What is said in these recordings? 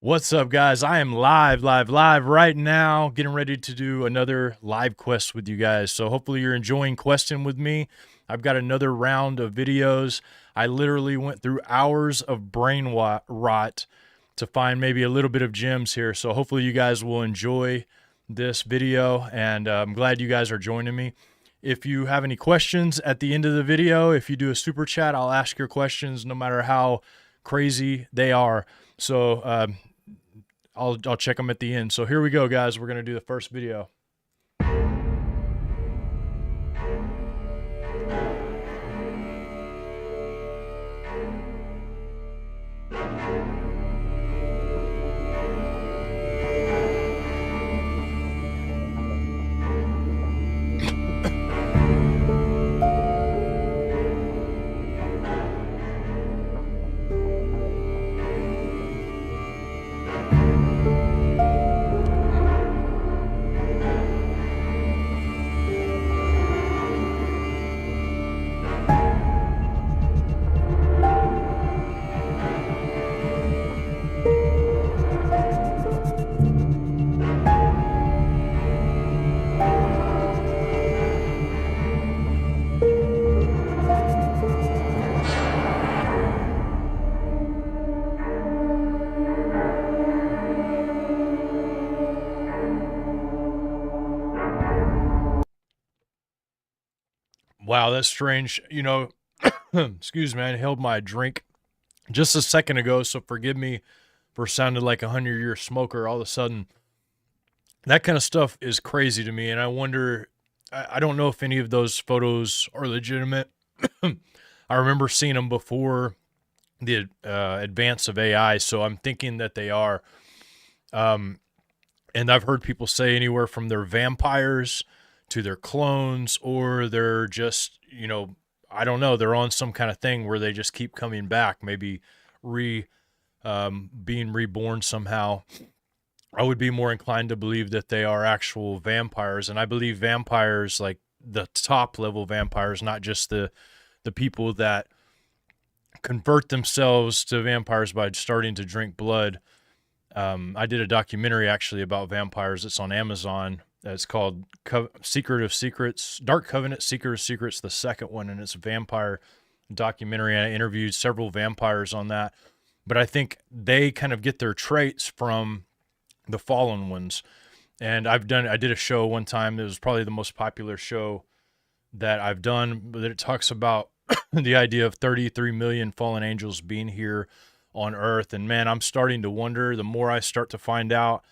What's up, guys? I am live right now, getting ready to do another live quest with you guys. So hopefully you're enjoying questing with me. I've got another round of videos. I literally went through hours of brain rot to find maybe a little bit of gems here. So hopefully you guys will enjoy this video, and I'm glad you guys are joining me. If you have any questions at the end of the video, if you do a super chat, I'll ask your questions no matter how crazy they are. So I'll check them at the end. So here we go, guys. We're going to do the first video. Wow, that's strange. Excuse me, I held my drink just a second ago, so forgive me for sounding like a 100-year smoker all of a sudden. That kind of stuff is crazy to me, and I wonder, I don't know if any of those photos are legitimate. I remember seeing them before the advance of AI, so I'm thinking that they are. And I've heard people say anywhere from they're vampires to their clones, or they're just, I don't know, they're on some kind of thing where they just keep coming back, maybe being reborn somehow. I would be more inclined to believe that they are actual vampires, and I believe vampires, like the top level vampires, not just the people that convert themselves to vampires by starting to drink blood. I did a documentary actually about vampires. It's on Amazon. It's called Secret of Secrets, Dark Covenant, Secret of Secrets, the second one, and it's a vampire documentary. I interviewed several vampires on that, but I think they kind of get their traits from the fallen ones. And I did a show one time that was probably the most popular show that I've done, but it talks about the idea of 33 million fallen angels being here on Earth. And man, I'm starting to wonder, the more I start to find out.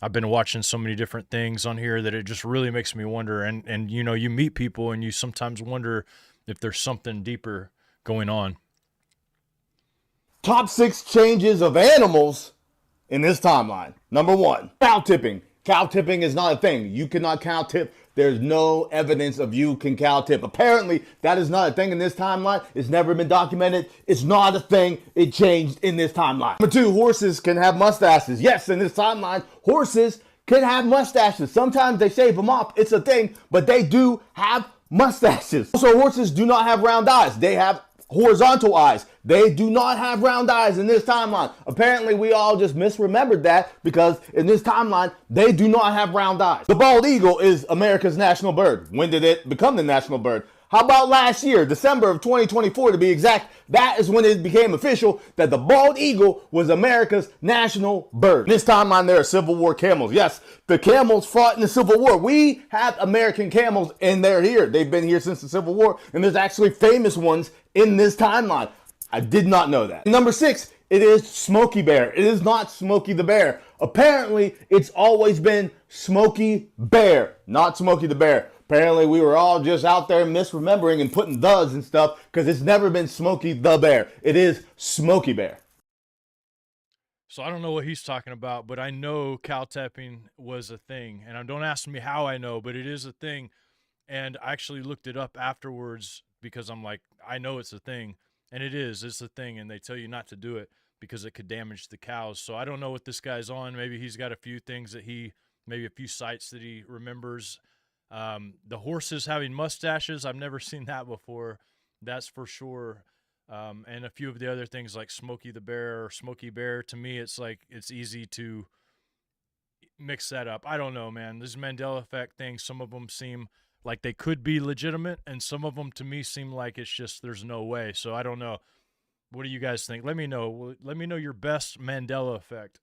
I've been watching so many different things on here that it just really makes me wonder. And you meet people and you sometimes wonder if there's something deeper going on. Top 6 changes of animals in this timeline. Number 1, cow tipping. Cow tipping is not a thing. You cannot cow tip. There's no evidence of you can cow tip. Apparently, that is not a thing in this timeline. It's never been documented. It's not a thing. It changed in this timeline. Number 2, horses can have mustaches. Yes, in this timeline, horses can have mustaches. Sometimes they shave them off. It's a thing, but they do have mustaches. Also, horses do not have round eyes. They have horizontal eyes. They do not have round eyes in this timeline. Apparently, we all just misremembered that because in this timeline, they do not have round eyes. The bald eagle is America's national bird. When did it become the national bird? How about last year, December of 2024 to be exact? That is when it became official that the bald eagle was America's national bird. In this timeline, there are Civil War camels. Yes, the camels fought in the Civil War. We have American camels, and they're here. They've been here since the Civil War, and there's actually famous ones in this timeline. I did not know that. Number 6, it is Smokey Bear. It is not Smokey the Bear. Apparently, it's always been Smokey Bear, not Smokey the Bear. Apparently, we were all just out there misremembering and putting does and stuff because it's never been Smokey the Bear. It is Smokey Bear. So I don't know what he's talking about, but I know cow tapping was a thing. And don't ask me how I know, but it is a thing. And I actually looked it up afterwards because I'm like, I know it's a thing. And it's a thing. And they tell you not to do it because it could damage the cows. So I don't know what this guy's on. Maybe he's got a few things that maybe a few sites that he remembers. The horses having mustaches, I've never seen that before. That's for sure. And a few of the other things like Smokey the Bear or Smokey Bear. To me, it's like it's easy to mix that up. I don't know, man. This Mandela Effect thing, some of them seem like they could be legitimate, and some of them to me seem like it's just there's no way. So I don't know. What do you guys think? Let me know. Let me know your best Mandela Effect.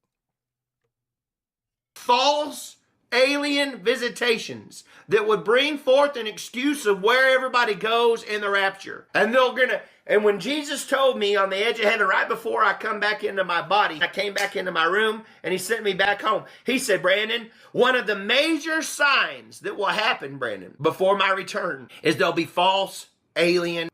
False alien visitations that would bring forth an excuse of where everybody goes in the rapture. And when Jesus told me on the edge of heaven, right before I come back into my body, I came back into my room and he sent me back home. He said, Brandon, one of the major signs that will happen, Brandon, before my return is there'll be false alien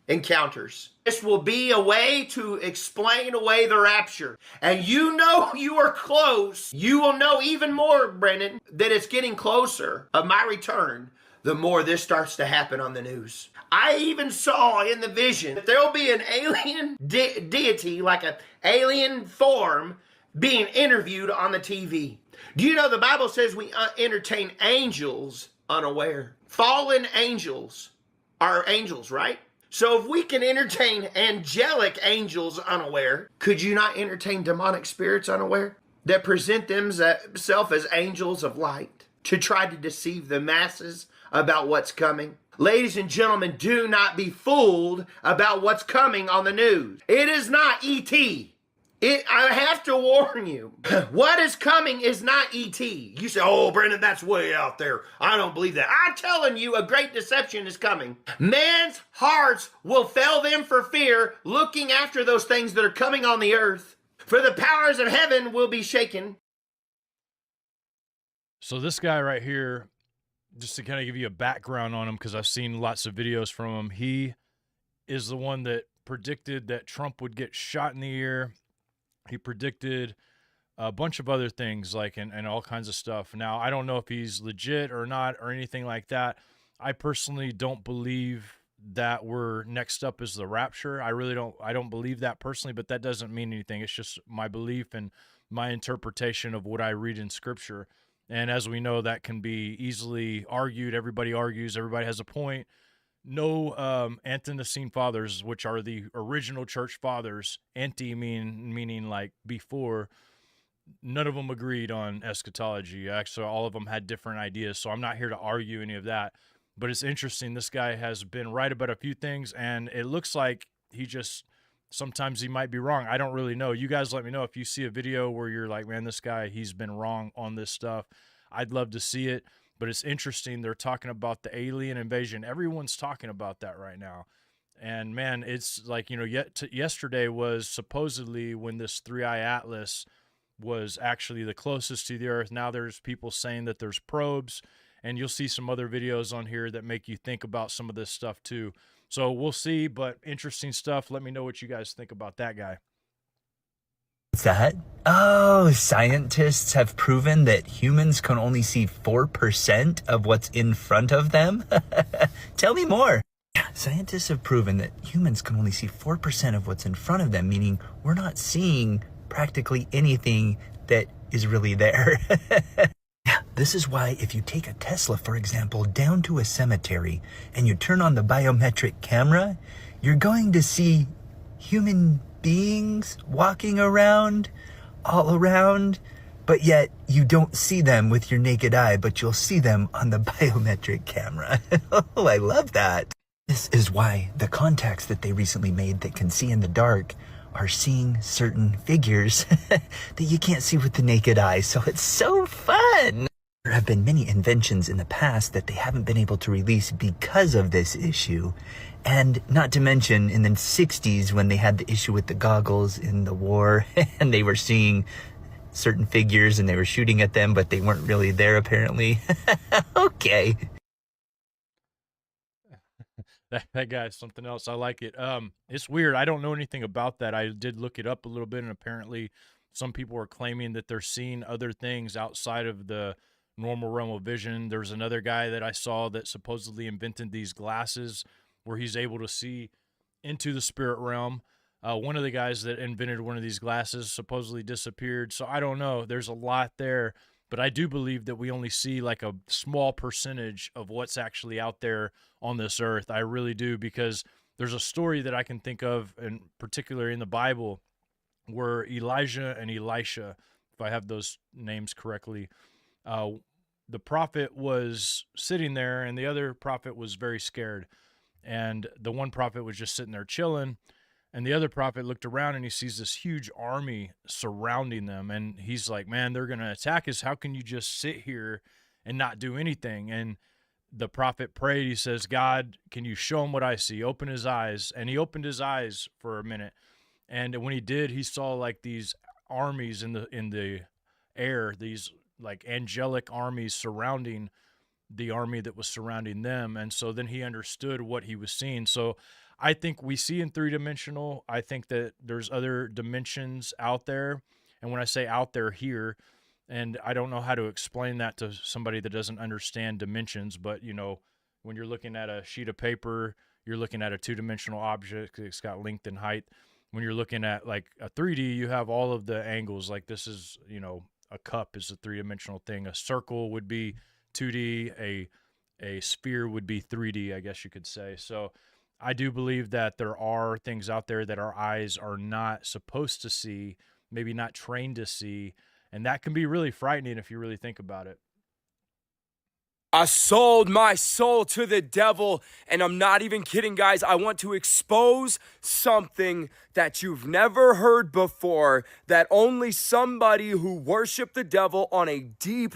encounters. This will be a way to explain away the rapture. And you know you are close. You will know even more, Brennan, that it's getting closer of my return the more this starts to happen on the news. I even saw in the vision that there'll be an alien deity, like an alien form, being interviewed on the TV. Do you know the Bible says we entertain angels unaware? Fallen angels are angels, right? So if we can entertain angelic angels unaware, could you not entertain demonic spirits unaware that present themselves as angels of light to try to deceive the masses about what's coming? Ladies and gentlemen, do not be fooled about what's coming on the news. It is not E.T. I have to warn you, what is coming is not E.T. You say, oh, Brendan, that's way out there. I don't believe that. I'm telling you, a great deception is coming. Man's hearts will fail them for fear, looking after those things that are coming on the earth. For the powers of heaven will be shaken. So this guy right here, just to kind of give you a background on him, because I've seen lots of videos from him, he is the one that predicted that Trump would get shot in the ear. He predicted a bunch of other things, like and all kinds of stuff. Now, I don't know if he's legit or not or anything like that. I personally don't believe that we're next up is the rapture. I don't believe that personally, but that doesn't mean anything. It's just my belief and my interpretation of what I read in scripture. And as we know, that can be easily argued. Everybody argues. Everybody has a point. No Anthony fathers, which are the original church fathers, meaning like before, none of them agreed on eschatology. Actually, all of them had different ideas. So I'm not here to argue any of that. But it's interesting. This guy has been right about a few things, and it looks like sometimes he might be wrong. I don't really know. You guys let me know if you see a video where you're like, man, this guy, he's been wrong on this stuff. I'd love to see it. But it's interesting. They're talking about the alien invasion. Everyone's talking about that right now. And man, it's like, yesterday was supposedly when this 3-eye atlas was actually the closest to the earth. Now there's people saying that there's probes, and you'll see some other videos on here that make you think about some of this stuff too. So we'll see, but interesting stuff. Let me know what you guys think about that guy. What's that? Oh, scientists have proven that humans can only see 4% of what's in front of them? Tell me more. Scientists have proven that humans can only see 4% of what's in front of them, meaning we're not seeing practically anything that is really there. This is why if you take a Tesla, for example, down to a cemetery and you turn on the biometric camera, you're going to see human beings walking around, all around, but yet you don't see them with your naked eye, but you'll see them on the biometric camera. Oh, I love that. This is why the contacts that they recently made that can see in the dark are seeing certain figures that you can't see with the naked eye. So it's so fun. There have been many inventions in the past that they haven't been able to release because of this issue. And not to mention in the 60s when they had the issue with the goggles in the war and they were seeing certain figures and they were shooting at them, but they weren't really there apparently. Okay. That guy's something else. I like it. It's weird. I don't know anything about that. I did look it up a little bit, and apparently some people are claiming that they're seeing other things outside of the normal realm of vision. There's another guy that I saw that supposedly invented these glasses where he's able to see into the spirit realm. One of the guys that invented one of these glasses supposedly disappeared. So I don't know. There's a lot there. But I do believe that we only see like a small percentage of what's actually out there on this earth. I really do, because There's a story that I can think of, and particularly in the Bible, where Elijah and Elisha, if I have those names correctly, uh, the prophet was sitting there and the other prophet was very scared. And the one prophet was just sitting there chilling. And the other prophet looked around and he sees this huge army surrounding them. And he's like, man, they're going to attack us. How can you just sit here and not do anything? And the prophet prayed. He says, God, can you show him what I see? Open his eyes. And he opened his eyes for a minute. And when he did, he saw like these armies in the air, these like angelic armies surrounding the army that was surrounding them. And so then he understood what he was seeing. So I think we see in three-dimensional. I think that there's other dimensions out there. And when I say out there here, and I don't know how to explain that to somebody that doesn't understand dimensions, but you know, when you're looking at a sheet of paper, you're looking at a two-dimensional object. It's got length and height. When you're looking at like a 3D, you have all of the angles. Like this is, you know, a cup is a three-dimensional thing. A circle would be 2D. A sphere would be 3D, I guess you could say. So I do believe that there are things out there that our eyes are not supposed to see, maybe not trained to see, and that can be really frightening if you really think about it. I sold my soul to the devil, and I'm not even kidding, guys. I want to expose something that you've never heard before, that only somebody who worshiped the devil on a deep,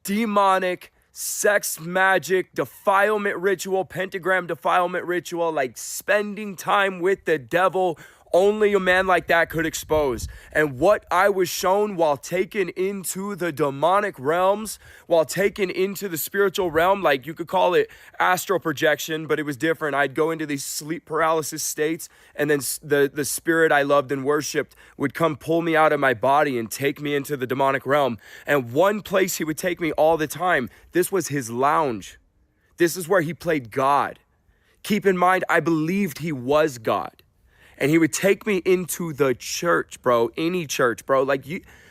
demonic, sex magic, defilement ritual, pentagram defilement ritual, like spending time with the devil, only a man like that could expose. And what I was shown while taken into the demonic realms, while taken into the spiritual realm, like you could call it astral projection, but it was different. I'd go into these sleep paralysis states, and then the spirit I loved and worshiped would come pull me out of my body and take me into the demonic realm. And one place he would take me all the time, this was his lounge. This is where he played God. Keep in mind, I believed he was God. And he would take me into the church, bro. Any church, bro. Like,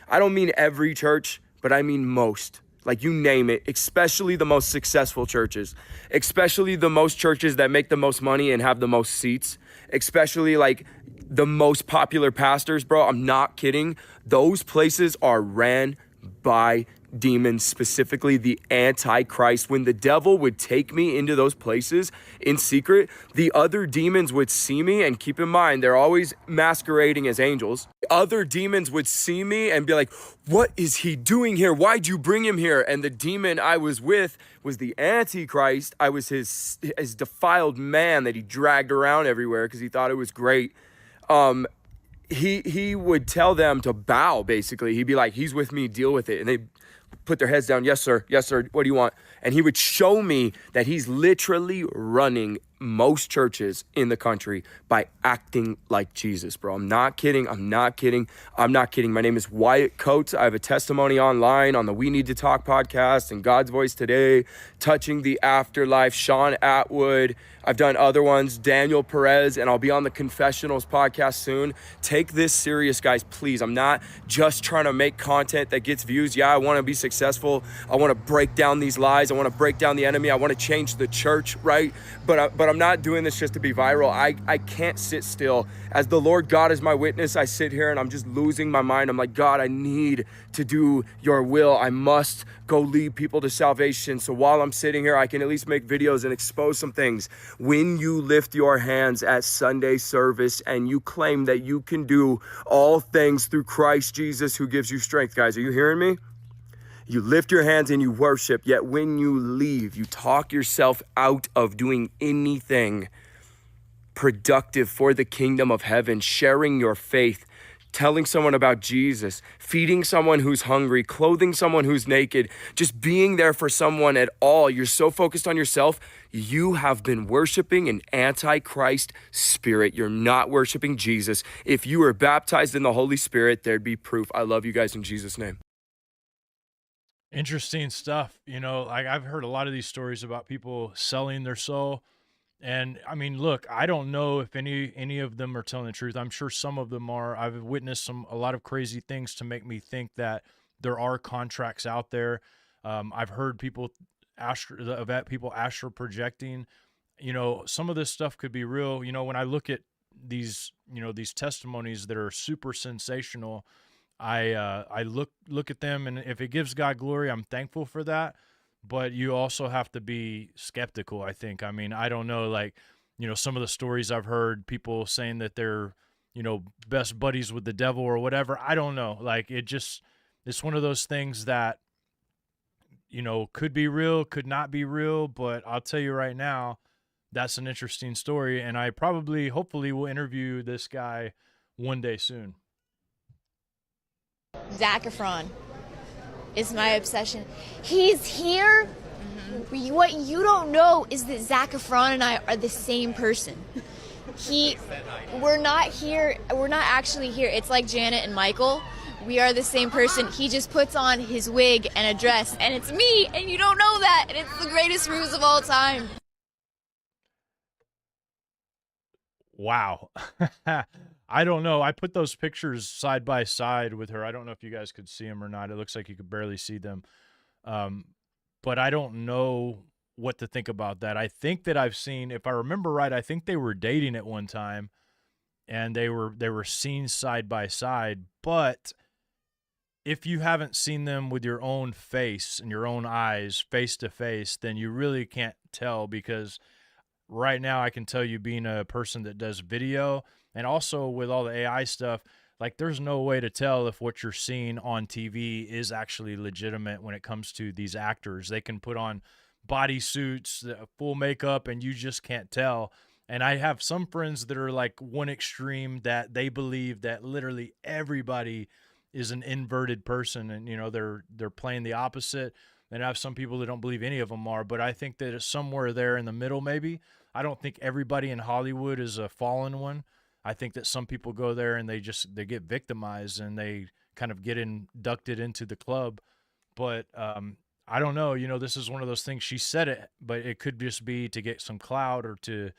I don't mean every church, but I mean most. Like, you name it, especially the most successful churches, especially the most churches that make the most money and have the most seats, especially like the most popular pastors, bro. I'm not kidding. Those places are ran by demons, specifically the Antichrist. When the devil would take me into those places in secret, the other demons would see me, and keep in mind, they're always masquerading as angels. Other demons would see me and be like, what is he doing here? Why'd you bring him here? And the demon I was with was the Antichrist. I was his defiled man that he dragged around everywhere because he thought it was great. He would tell them to bow, basically. He'd be like, he's with me, deal with it. And they put their heads down. Yes, sir. Yes, sir. What do you want? And he would show me that he's literally running most churches in the country by acting like Jesus, bro. I'm not kidding. I'm not kidding. I'm not kidding. My name is Wyatt Coates. I have a testimony online on the We Need to Talk podcast and God's Voice Today, Touching the Afterlife, Sean Atwood. I've done other ones, Daniel Perez, and I'll be on the Confessionals podcast soon. Take this serious, guys, please. I'm not just trying to make content that gets views. Yeah, I want to be successful. I want to break down these lies. I want to break down the enemy. I want to change the church, right? But I'm not doing this just to be viral. I can't sit still. As the Lord God is my witness, I sit here and I'm just losing my mind. I'm like, God, I need to do your will. I must go lead people to salvation. So while I'm sitting here, I can at least make videos and expose some things. When you lift your hands at Sunday service and you claim that you can do all things through Christ Jesus who gives you strength, guys, are you hearing me? You lift your hands and you worship, yet when you leave, you talk yourself out of doing anything productive for the kingdom of heaven, sharing your faith, telling someone about Jesus, feeding someone who's hungry, clothing someone who's naked, just being there for someone at all. You're so focused on yourself, you have been worshiping an Antichrist spirit. You're not worshiping Jesus. If you were baptized in the Holy Spirit, there'd be proof. I love you guys in Jesus' name. Interesting stuff. You know, like I've heard a lot of these stories about people selling their soul. And I mean, look, I don't know if any of them are telling the truth. I'm sure some of them are. I've witnessed a lot of crazy things to make me think that there are contracts out there. I've heard people astral projecting. some of this stuff could be real. When I look at these, these testimonies that are super sensational, I look at them, and if it gives God glory, I'm thankful for that. But you also have to be skeptical, I think. I mean, I don't know, like, some of the stories I've heard, people saying that they're, best buddies with the devil or whatever. I don't know. Like, it's one of those things that, could be real, could not be real. But I'll tell you right now, that's an interesting story. And I hopefully will interview this guy one day soon. Zac Efron is my obsession. He's here. What you don't know is that Zac Efron and I are the same person. We're not here. We're not actually here. It's like Janet and Michael. We are the same person. He just puts on his wig and a dress, and it's me, and you don't know that, and it's the greatest ruse of all time. Wow. I don't know. I put those pictures side by side with her. I don't know if you guys could see them or not. It looks like you could barely see them. But I don't know what to think about that. I think that I've seen, if I remember right, I think they were dating at one time, and they were seen side by side. But if you haven't seen them with your own face and your own eyes face to face, then you really can't tell, because right now I can tell you, being a person that does video and also with all the AI stuff, like, there's no way to tell if what you're seeing on TV is actually legitimate when it comes to these actors. They can put on bodysuits, full makeup, and you just can't tell. And I have some friends that are like one extreme, that they believe that literally everybody is an inverted person, and they're playing the opposite. And I have some people that don't believe any of them are, but I think that it's somewhere there in the middle, maybe. I don't think everybody in Hollywood is a fallen one. I think that some people go there and they get victimized, and they kind of get inducted into the club. But I don't know. This is one of those things. She said it, but it could just be to get some clout, or to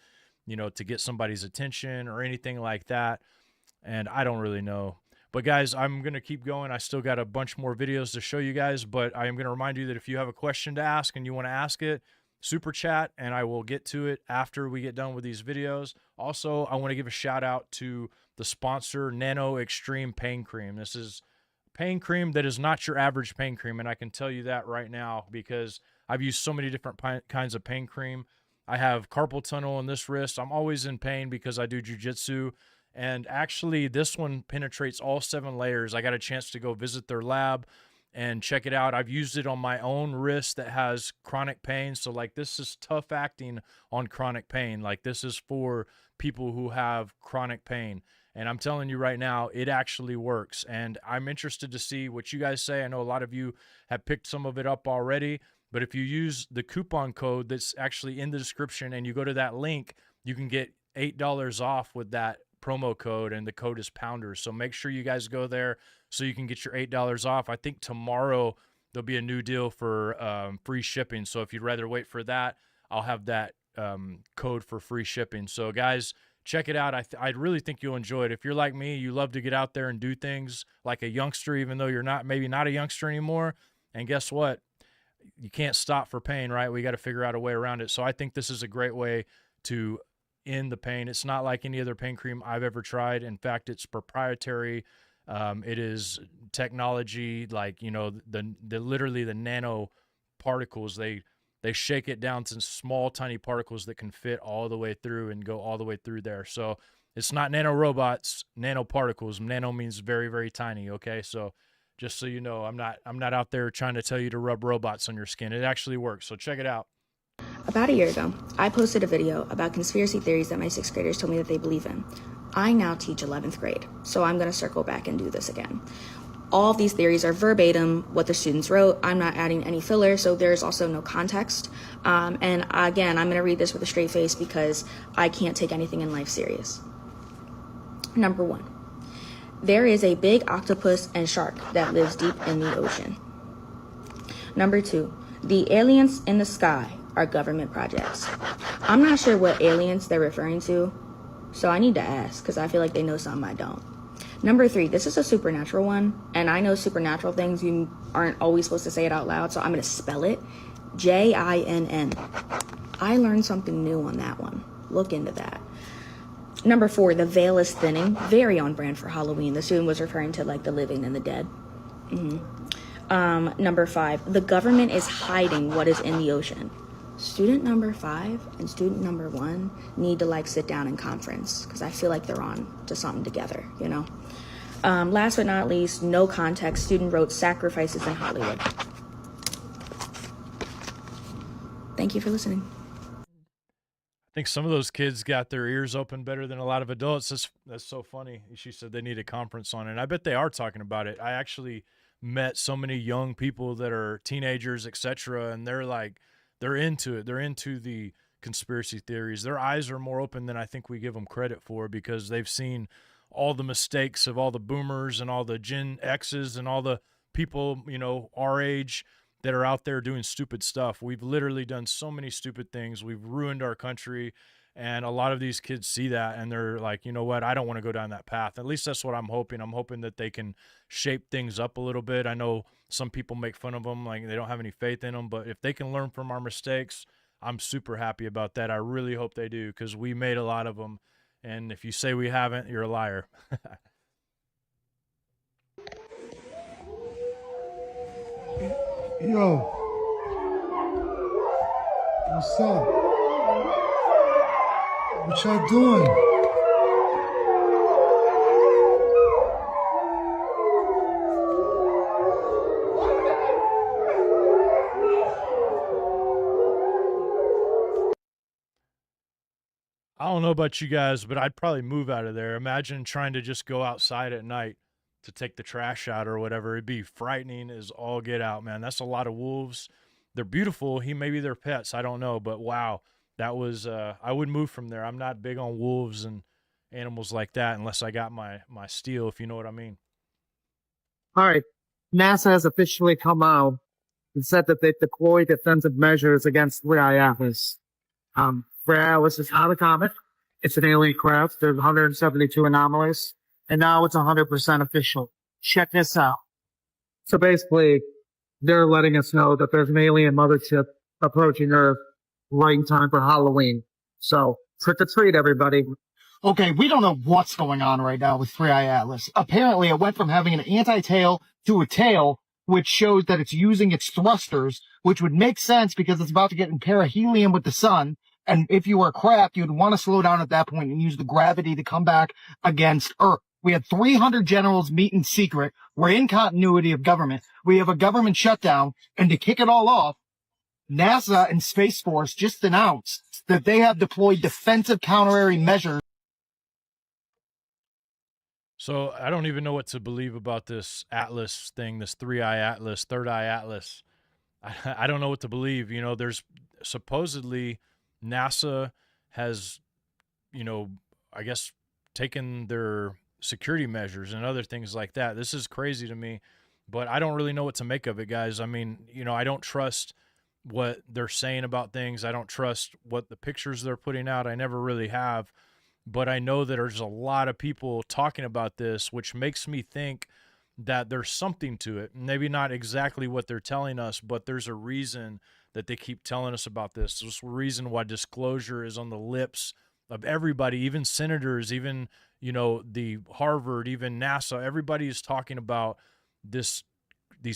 get somebody's attention or anything like that. And I don't really know. But guys, I'm going to keep going. I still got a bunch more videos to show you guys, but I am going to remind you that if you have a question to ask and you want to ask it, super chat, and I will get to it after we get done with these videos. Also, I want to give a shout out to the sponsor, Nano Extreme Pain Cream. This is pain cream that is not your average pain cream, and I can tell you that right now, because I've used so many different kinds of pain cream. I have carpal tunnel in this wrist. I'm always in pain because I do jiu-jitsu. And actually, this one penetrates all 7 layers. I got a chance to go visit their lab and check it out. I've used it on my own wrist that has chronic pain. So, like, this is tough acting on chronic pain. Like, this is for people who have chronic pain. And I'm telling you right now, it actually works. And I'm interested to see what you guys say. I know a lot of you have picked some of it up already. But if you use the coupon code that's actually in the description and you go to that link, you can get $8 off with that promo code, and the code is Pounders. So make sure you guys go there so you can get your $8 off. I think tomorrow there'll be a new deal for free shipping. So if you'd rather wait for that, I'll have that code for free shipping. So guys, check it out. I really think you'll enjoy it. If you're like me, you love to get out there and do things like a youngster, even though you're maybe not a youngster anymore. And guess what? You can't stop for pain, right? We got to figure out a way around it. So I think this is a great way to end the pain. It's not like any other pain cream I've ever tried. In fact, it's proprietary. It is technology, like, the literally the nano particles. They shake it down to small, tiny particles that can fit all the way through and go all the way through there. So it's not nano robots, nano particles. Nano means very, very tiny. Okay, so just so you know, I'm not out there trying to tell you to rub robots on your skin. It actually works. So check it out. About a year ago, I posted a video about conspiracy theories that my 6th graders told me that they believe in. I now teach 11th grade, so I'm going to circle back and do this again. All of these theories are verbatim what the students wrote. I'm not adding any filler, so there's also no context. And again, I'm going to read this with a straight face because I can't take anything in life serious. Number 1, there is a big octopus and shark that lives deep in the ocean. Number 2, the aliens in the sky are government projects. I'm not sure what aliens they're referring to, so I need to ask because I feel like they know something I don't. Number 3, this is a supernatural one, and I know supernatural things, you aren't always supposed to say it out loud, so I'm going to spell it. Jinn. I learned something new on that one. Look into that. Number 4, the veil is thinning. Very on brand for Halloween. The student was referring to like the living and the dead. Number 5, the government is hiding what is in the ocean. Student number 5 and student number 1 need to like sit down in conference because I feel like they're on to something together, you know. Last but not least, no context. Student wrote sacrifices in Hollywood. Thank you for listening. I think some of those kids got their ears open better than a lot of adults. That's so funny. She said they need a conference on it. And I bet they are talking about it. I actually met so many young people that are teenagers, etc., and they're into it. They're into the conspiracy theories. Their eyes are more open than I think we give them credit for because they've seen all the mistakes of all the boomers and all the Gen X's and all the people, our age that are out there doing stupid stuff. We've literally done so many stupid things. We've ruined our country. And a lot of these kids see that and they're like, you know what? I don't want to go down that path. At least that's what I'm hoping. I'm hoping that they can shape things up a little bit. I know some people make fun of them, like they don't have any faith in them. But if they can learn from our mistakes, I'm super happy about that. I really hope they do because we made a lot of them. And if you say we haven't, you're a liar. Yo, what's up? What y'all doing? I don't know about you guys, but I'd probably move out of there. Imagine trying to just go outside at night to take the trash out or whatever. It'd be frightening as all get out, man. That's a lot of wolves. They're beautiful. Maybe they're pets. I don't know, but wow, that was. I would move from there. I'm not big on wolves and animals like that unless I got my steel, if you know what I mean. All right. NASA has officially come out and said that they've deployed defensive measures against 3I Atlas. 3I Atlas is not a comet. It's an alien craft. There's 172 anomalies. And now it's 100% official. Check this out. So basically, they're letting us know that there's an alien mothership approaching Earth right in time for Halloween. So trick or treat, everybody. Okay, we don't know what's going on right now with 3I Atlas. Apparently, it went from having an anti-tail to a tail, which shows that it's using its thrusters, which would make sense because it's about to get in perihelion with the sun. And if you were a craft, you'd want to slow down at that point and use the gravity to come back against Earth. We had 300 generals meet in secret. We're in continuity of government. We have a government shutdown. And to kick it all off, NASA and Space Force just announced that they have deployed defensive counter-area measures. So I don't even know what to believe about this Atlas thing, this 3I Atlas, Third Eye Atlas. I don't know what to believe. There's supposedly NASA has, I guess taken their security measures and other things like that. This is crazy to me, but I don't really know what to make of it, guys. I mean, I don't trust what they're saying about things. I don't trust what the pictures they're putting out. I never really have. But I know that there's a lot of people talking about this, which makes me think that there's something to it. Maybe not exactly what they're telling us, but there's a reason that they keep telling us about this. There's a reason why disclosure is on the lips of everybody, even senators, even, the Harvard, even NASA. Everybody is talking about these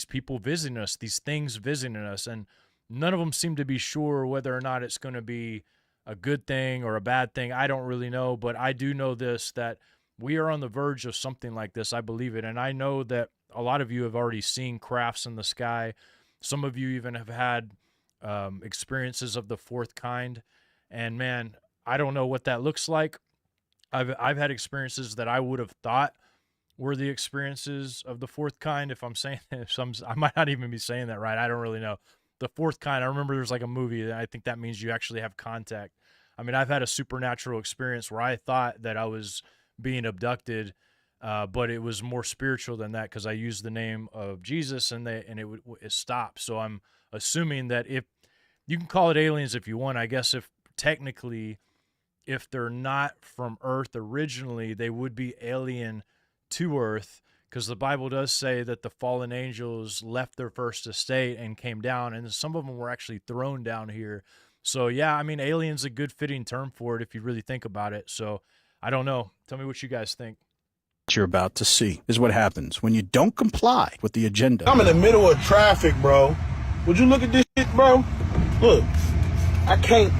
people visiting us, these things visiting us, and none of them seem to be sure whether or not it's going to be a good thing or a bad thing. I don't really know, but I do know this, that we are on the verge of something like this. I believe it. And I know that a lot of you have already seen crafts in the sky. Some of you even have had experiences of the fourth kind. And man, I don't know what that looks like. I've had experiences that I would have thought were the experiences of the fourth kind. If I'm saying I might not even be saying that right. I don't really know. The fourth kind, I remember there's like a movie that I think that means you actually have contact. I mean, I've had a supernatural experience where I thought that I was being abducted, but it was more spiritual than that because I used the name of Jesus and it stopped. So I'm assuming that if you can call it aliens if you want, I guess if technically, if they're not from Earth originally, they would be alien to Earth. Because the Bible does say that the fallen angels left their first estate and came down, and some of them were actually thrown down here. So yeah, I mean, alien's a good fitting term for it if you really think about it. So I don't know. Tell me what you guys think. You're about to see is what happens when you don't comply with the agenda. I'm in the middle of traffic, bro. Would you look at this shit, bro? Look, I can't.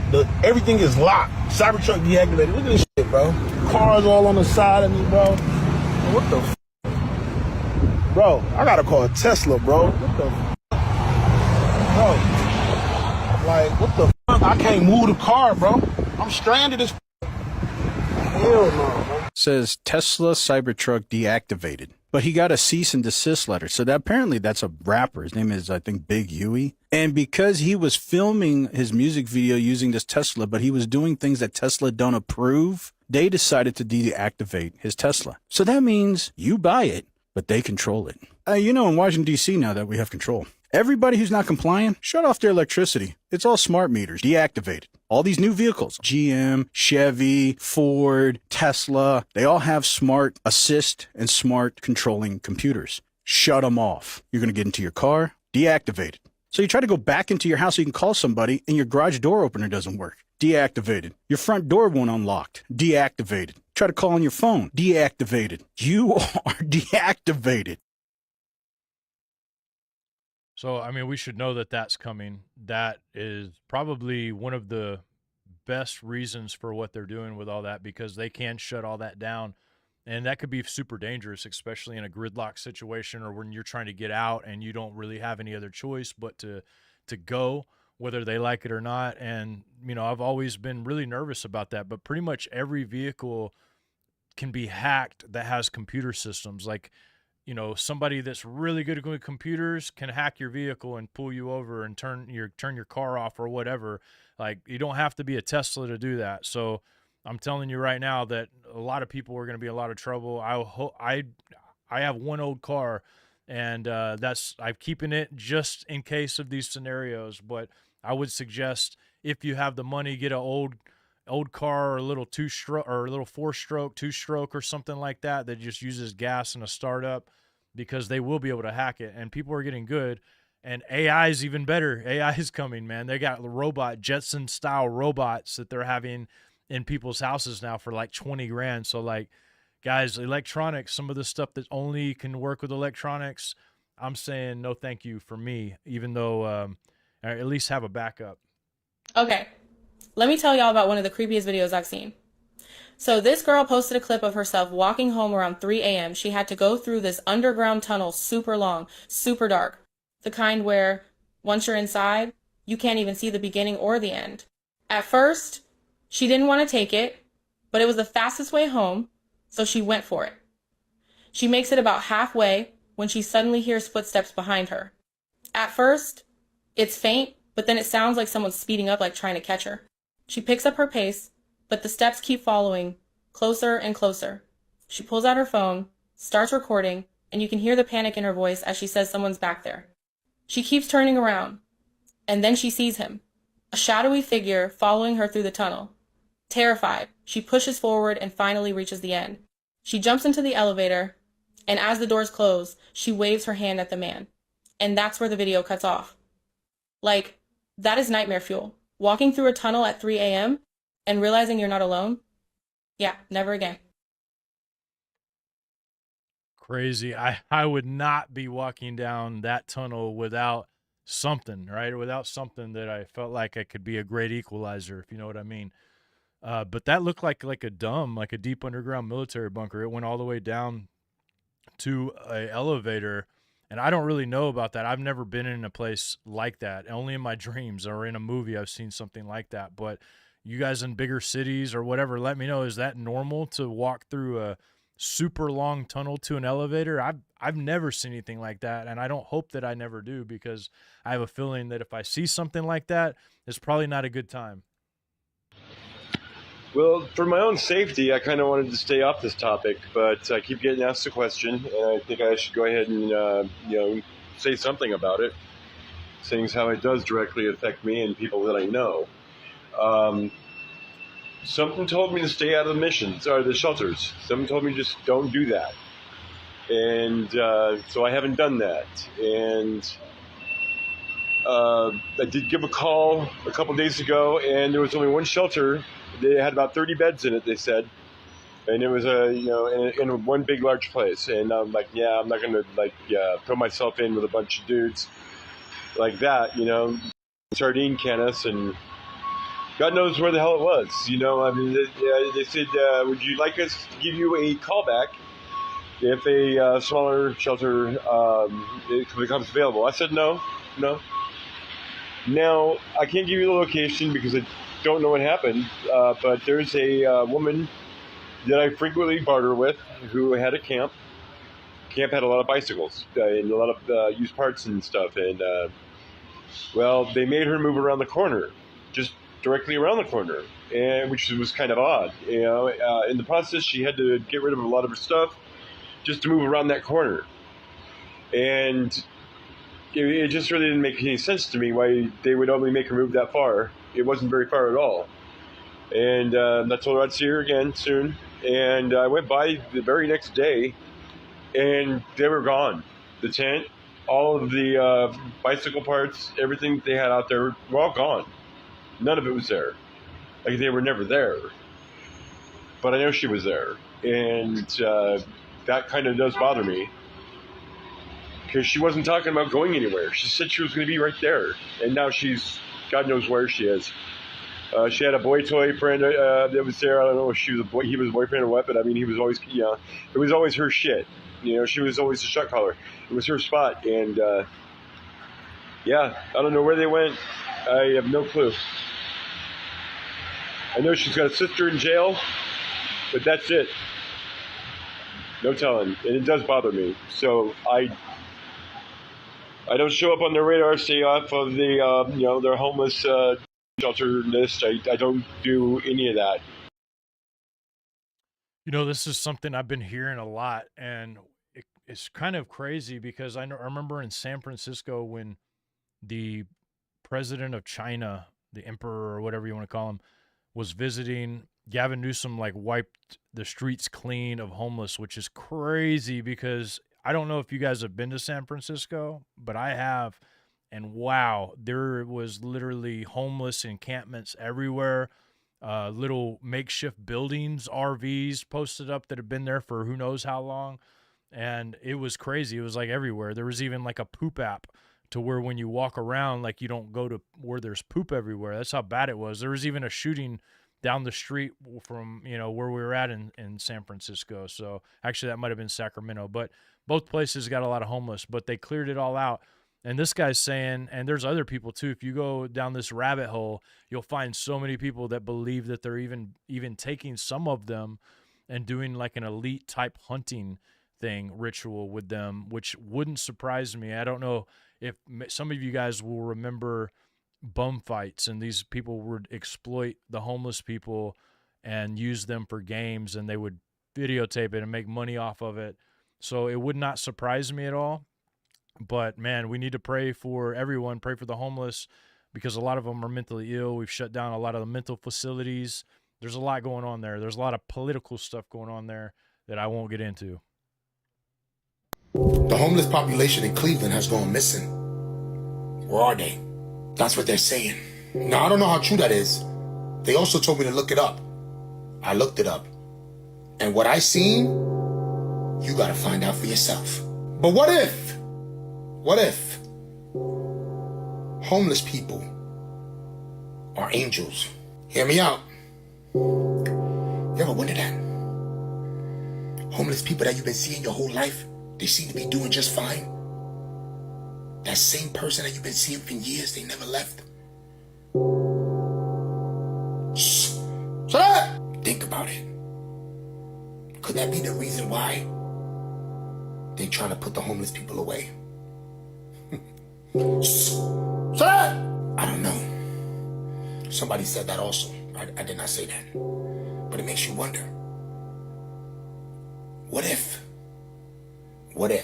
Everything is locked. Cybertruck deactivated. Look at this shit, bro. Cars all on the side of me, bro. What the bro, I gotta call a Tesla, bro. What the bro? Like, what the fuck? I can't move the car, bro. I'm stranded as hell no, bro. Says Tesla Cybertruck deactivated. But he got a cease and desist letter. So that apparently that's a rapper. His name is, I think, Big Huey. And because he was filming his music video using this Tesla, but he was doing things that Tesla don't approve, they decided to deactivate his Tesla. So that means you buy it, but they control it. In Washington, D.C. now that we have control. Everybody who's not complying, shut off their electricity. It's all smart meters, deactivated. All these new vehicles, GM, Chevy, Ford, Tesla, they all have smart assist and smart controlling computers. Shut them off. You're going to get into your car, deactivated. So you try to go back into your house so you can call somebody and your garage door opener doesn't work. Deactivated. Your front door won't unlock. Deactivated. Try to call on your phone. Deactivated. You are deactivated. So, I mean, we should know that that's coming. That is probably one of the best reasons for what they're doing with all that, because they can shut all that down. And that could be super dangerous, especially in a gridlock situation or when you're trying to get out and you don't really have any other choice but to go, whether they like it or not. And, I've always been really nervous about that. But pretty much every vehicle can be hacked that has computer systems. Like, somebody that's really good at computers can hack your vehicle and pull you over and turn your car off or whatever. Like, you don't have to be a Tesla to do that. So I'm telling you right now that a lot of people are going to be in a lot of trouble. I have one old car, and I'm keeping it just in case of these scenarios. But I would suggest, if you have the money, get an old car or a little 2-stroke or a little 4-stroke, 2-stroke or something like that just uses gas and a startup, because they will be able to hack it. And people are getting good, and AI is even better. AI is coming, man. They got Jetson style robots that they're having in people's houses now for like 20 grand. So like, guys, electronics, some of the stuff that only can work with electronics, I'm saying no thank you for me, even though at least have a backup. Okay. Let me tell y'all about one of the creepiest videos I've seen. So this girl posted a clip of herself walking home around 3 a.m. She had to go through this underground tunnel, super long, super dark. The kind where, once you're inside, you can't even see the beginning or the end. At first, she didn't want to take it, but it was the fastest way home, so she went for it. She makes it about halfway when she suddenly hears footsteps behind her. At first, it's faint, but then it sounds like someone's speeding up, like trying to catch her. She picks up her pace, but the steps keep following, closer and closer. She pulls out her phone, starts recording, and you can hear the panic in her voice as she says someone's back there. She keeps turning around, and then she sees him, a shadowy figure following her through the tunnel. Terrified, she pushes forward and finally reaches the end. She jumps into the elevator, and as the doors close, she waves her hand at the man. And that's where the video cuts off. Like, that is nightmare fuel. Walking through a tunnel at 3 a.m. and realizing you're not alone? Yeah, never again. Crazy. I would not be walking down that tunnel without something, right? Without something that I felt like I could be a great equalizer, if you know what I mean. But that looked like a deep underground military bunker. It went all the way down to an elevator. And I don't really know about that. I've never been in a place like that. Only in my dreams or in a movie I've seen something like that. But you guys in bigger cities or whatever, let me know. Is that normal to walk through a super long tunnel to an elevator? I've never seen anything like that, and I don't hope that I never do, because I have a feeling that if I see something like that, it's probably not a good time. Well, for my own safety, I kind of wanted to stay off this topic, but I keep getting asked the question, and I think I should go ahead and say something about it, seeing as how it does directly affect me and people that I know. Something told me to stay out of the missions or the shelters. Something told me just don't do that, and so I haven't done that. And I did give a call a couple days ago, and there was only one shelter. They had about 30 beds in it, they said, and it was in one big large place. And I'm like, yeah, I'm not gonna throw myself in with a bunch of dudes like that, sardine can us, and God knows where the hell it was. I mean, they said, would you like us to give you a call back if a smaller shelter becomes available? I said no. Now, I can't give you the location because I don't know what happened, but there's a woman that I frequently barter with who had a camp. Camp had a lot of bicycles and a lot of used parts and stuff, and well, they made her move around the corner, just directly around the corner, and which was kind of odd. In the process, she had to get rid of a lot of her stuff just to move around that corner, and it just really didn't make any sense to me why they would only make her move that far. It wasn't very far at all. And I told her I'd see her again soon. And I went by the very next day, and they were gone. The tent, all of the bicycle parts, everything they had out there were all gone. None of it was there. Like, they were never there. But I know she was there. And that kind of does bother me. Because she wasn't talking about going anywhere. She said she was going to be right there. And now she's, God knows where she is. She had a boy toy friend that was there. I don't know if he was a boyfriend or what, but I mean, he was always, it was always her shit. She was always the shot caller. It was her spot. And, yeah, I don't know where they went. I have no clue. I know she's got a sister in jail, but that's it. No telling. And it does bother me. So I don't show up on their radar, stay off of the, their homeless shelter list. I don't do any of that. This is something I've been hearing a lot, and it's kind of crazy because I remember in San Francisco when the president of China, the emperor or whatever you want to call him, was visiting, Gavin Newsom wiped the streets clean of homeless, which is crazy because I don't know if you guys have been to San Francisco, but I have. And wow, there was literally homeless encampments everywhere, little makeshift buildings, RVs posted up that have been there for who knows how long. And it was crazy. It was everywhere. There was even a poop app to where when you walk around, you don't go to where there's poop everywhere. That's how bad it was. There was even a shooting down the street from, where we were at in San Francisco. So actually that might've been Sacramento, but both places got a lot of homeless, but they cleared it all out. And this guy's saying, and there's other people too, if you go down this rabbit hole, you'll find so many people that believe that they're even taking some of them and doing an elite type hunting thing ritual with them, which wouldn't surprise me. I don't know if some of you guys will remember bum fights, and these people would exploit the homeless people and use them for games, and they would videotape it and make money off of it. So it would not surprise me at all. But man, we need to pray for everyone, pray for the homeless, because a lot of them are mentally ill. We've shut down a lot of the mental facilities. There's a lot going on there. There's a lot of political stuff going on there that I won't get into. The homeless population in Cleveland has gone missing. Where are they? That's what they're saying. Now, I don't know how true that is. They also told me to look it up. I looked it up. And what I seen, you gotta find out for yourself. But what if homeless people are angels? Hear me out. You ever wondered that? Homeless people that you've been seeing your whole life, they seem to be doing just fine. That same person that you've been seeing for years, they never left. Shut up! Think about it. Could that be the reason why they're trying to put the homeless people away? Shut up! I don't know. Somebody said that also. I did not say that. But it makes you wonder. What if?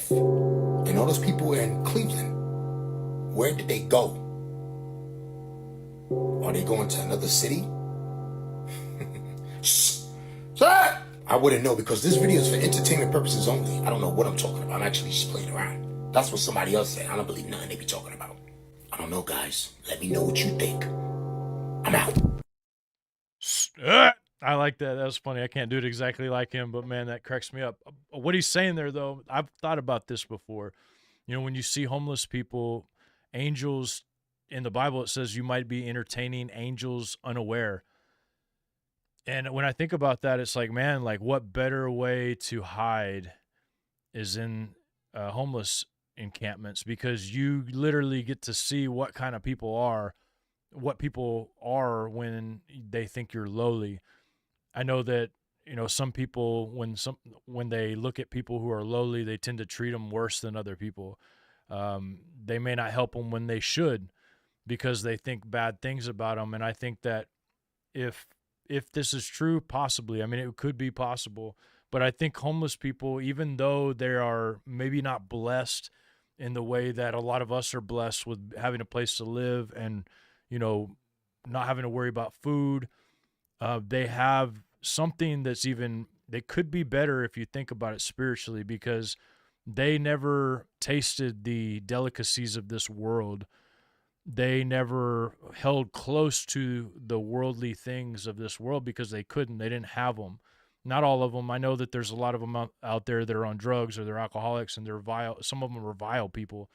And all those people in Cleveland, where did they go? Are they going to another city? Shut up! I wouldn't know because this video is for entertainment purposes only. I don't know what I'm talking about. I'm actually just playing around. That's what somebody else said. I don't believe nothing they be talking about. I don't know, guys. Let me know what you think. I'm out. I like that. That was funny. I can't do it exactly like him, but man, that cracks me up. What he's saying there, though, I've thought about this before. You know, when you see homeless people, angels in the Bible, it says you might be entertaining angels unaware. And when I think about that, it's like, man, like what better way to hide is in homeless encampments, because you literally get to see what kind of people are, what people are when they think you're lowly. I know that, you know, some people, when they look at people who are lowly, they tend to treat them worse than other people. They may not help them when they should, because they think bad things about them. And I think that if this is true, possibly, I mean, it could be possible, but I think homeless people, even though they are maybe not blessed in the way that a lot of us are blessed with having a place to live and, you know, not having to worry about food, they have something that's even, they could be better if you think about it spiritually, because they never tasted the delicacies of this world. They never held close to the worldly things of this world because they couldn't. They didn't have them. Not all of them. I know that there's a lot of them out there that are on drugs or they're alcoholics and they're vile. Some of them are vile people,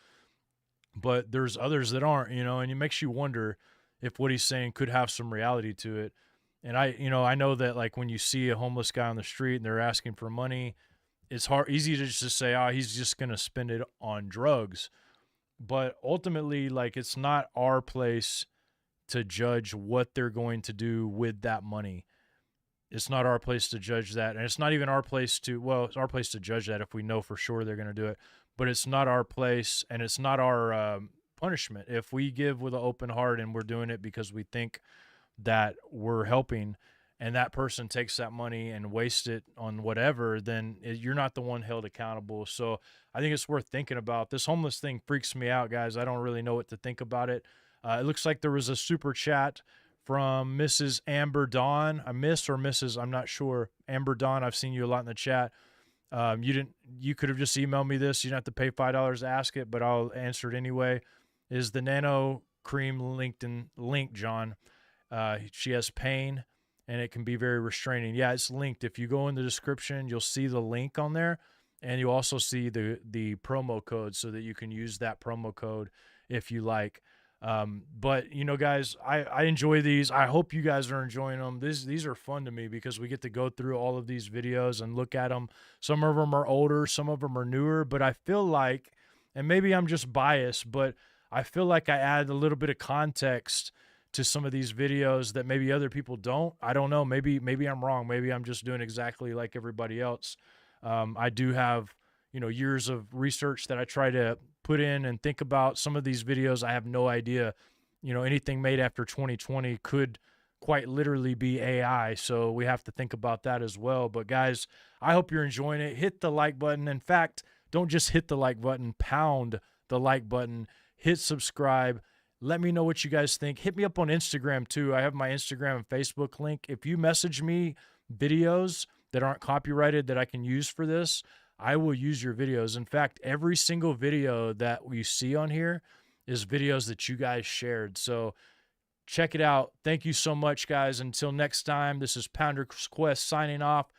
but there's others that aren't, you know, and it makes you wonder if what he's saying could have some reality to it. And I know that like when you see a homeless guy on the street and they're asking for money, it's easy to just say, oh, he's just going to spend it on drugs. But ultimately, like, it's not our place to judge what they're going to do with that money. It's not our place to judge that. And it's not even our place to, well, it's our place to judge that if we know for sure they're going to do it. But it's not our place, and it's not our punishment. If we give with an open heart and we're doing it because we think that we're helping, and that person takes that money and wastes it on whatever, then you're not the one held accountable. So I think it's worth thinking about. This homeless thing freaks me out, guys. I don't really know what to think about it. It looks like there was a super chat from Mrs. Amber Dawn. I miss or Mrs. I'm not sure. Amber Dawn, I've seen you a lot in the chat. You could have just emailed me this. You don't have to pay $5 to ask it, but I'll answer it anyway. Is the nano cream link, John? She has pain, and it can be very restraining. Yeah, it's linked. If you go in the description, you'll see the link on there, and you'll also see the promo code so that you can use that promo code if you like. But, you know, guys, I enjoy these. I hope you guys are enjoying them. These are fun to me because we get to go through all of these videos and look at them. Some of them are older, some of them are newer, but I feel like, and maybe I'm just biased, but I feel like I add a little bit of context to some of these videos that maybe other people don't. I don't know. Maybe I'm wrong. Maybe I'm just doing exactly like everybody else. I do have, you know, years of research that I try to put in and think about. Some of these videos, I have no idea, you know, anything made after 2020 could quite literally be AI. So we have to think about that as well. But guys, I hope you're enjoying it. Hit the like button. In fact, don't just hit the like button, pound the like button, hit subscribe. Let me know what you guys think. Hit me up on Instagram too. I have my Instagram and Facebook link. If you message me videos that aren't copyrighted that I can use for this, I will use your videos. In fact, every single video that we see on here is videos that you guys shared. So check it out. Thank you so much, guys. Until next time, this is Pounder's Quest signing off.